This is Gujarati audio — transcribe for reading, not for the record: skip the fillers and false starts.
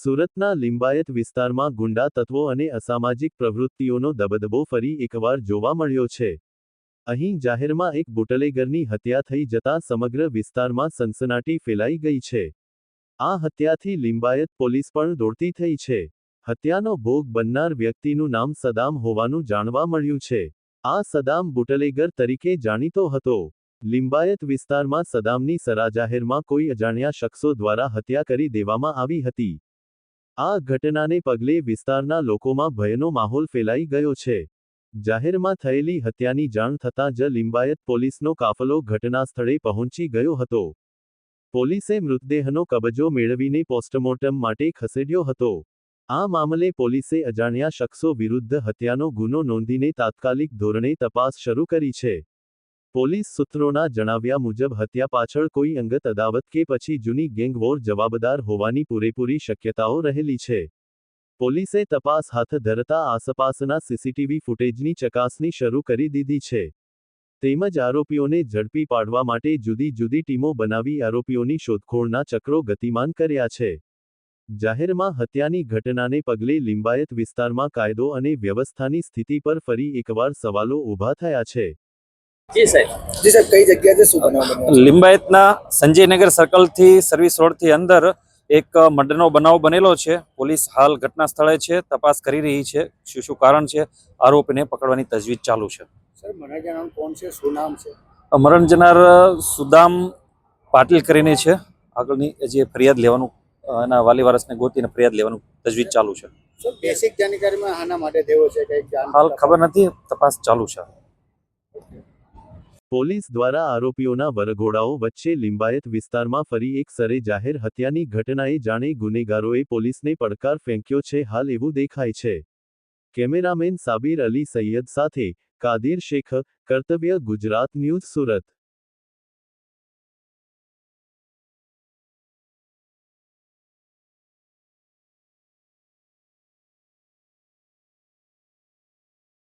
સુરતના લિંબાયત વિસ્તારમાં ગુંડા તત્વો અને અસામાજિક પ્રવૃત્તિઓનો દબદબો ફરી એકવાર જોવા મળ્યો છે। અહીં જાહેરમાં એક બુટલેગરની હત્યા થઈ જતાં સમગ્ર વિસ્તારમાં સનસનાટી ફેલાઈ ગઈ છે। આ હત્યાથી લિંબાયત પોલીસ પણ દોડતી થઈ છે। હત્યાનો ભોગ બનનાર વ્યક્તિનું નામ સદામ હોવાનું જાણવા મળ્યું છે। આ સદામ બુટલેગર તરીકે જાણીતો હતો। લિંબાયત વિસ્તારમાં સદામની સરાજાહેરમાં કોઈ અજાણ્યા શખ્સો દ્વારા હત્યા કરી દેવામાં આવી હતી। આ ઘટનાને પગલે વિસ્તારના લોકોમાં ભયનો માહોલ ફેલાઈ ગયો છે। જાહેરમાં થયેલી હત્યાની જાણ થતાં જ લિંબાયત પોલીસનો કાફલો ઘટના સ્થળે પહોંચી ગયો હતો। પોલીસે મૃતદેહનો કબજો મેળવીને પોસ્ટમોર્ટમ માટે ખસેડ્યો હતો। આ મામલે પોલીસે અજાણ્યા શખ્સો વિરુદ્ધ હત્યાનો ગુનો નોંધીને તાત્કાલિક ધોરણે તપાસ શરૂ કરી છે। પોલીસ સૂત્રોના જણાવ્યા મુજબ હત્યા પાછળ કોઈ અંગત અદાવત કે પછી જૂની ગેંગ વોર જવાબદાર હોવાની પૂરેપૂરી શક્યતાઓ રહેલી છે। પોલીસે તપાસ હાથ ધરતા આસપાસના સીસીટીવી ફૂટેજની ચકાસણી શરૂ કરી દીધી છે। તેમજ આરોપીઓને ઝડપી પાડવા માટે જુદી જુદી ટીમો બનાવી આરોપીઓની શોધખોળના ચક્રો ગતિમાન કર્યા છે। જાહેરમાં હત્યાની ઘટનાને પગલે લિંબાયત વિસ્તારમાં કાયદો અને વ્યવસ્થાની સ્થિતિ પર ફરી એકવાર સવાલો ઊભા થયા છે। જી સાહેબ કઈ જગ્યાએ શું બનાવ બન્યો? લિંબાયતના સંજયનગર સર્કલથી સર્વિસ રોડથી અંદર એક મર્ડરનો બનાવ બનેલો છે। પોલીસ હાલ ઘટના સ્થળે છે, તપાસ કરી રહી છે, શું કારણ છે, આરોપીને પકડવાની તજવીજ ચાલુ છે। સર મને જણાવો કોણ છે, શું નામ છે? મરણ જનાર સુદામ પાટીલ કરીને છે। આગળની જે ફરિયાદ લેવાનું એના વાલી વારસને ગોતીને ફરિયાદ લેવાનું તજવીજ ચાલુ છે। સર બેસિક જાણકારીમાં આના માટે દેવો છે કે હાલ ખબર નથી, તપાસ ચાલુ છે। પોલીસ દ્વારા આરોપીઓના વરઘોડાઓ વચ્ચે લિંબાયત વિસ્તારમાં ફરી એક સરે જાહેર હત્યાની ઘટનાએ જાણે ગુનેગારોએ પોલીસને પડકાર ફેંક્યો છે હાલ એવું દેખાય છે। કેમેરામેન સાબિર અલી સૈયદ સાથે કાદિર શેખ, કર્તવ્ય ગુજરાત ન્યૂઝ સુરત।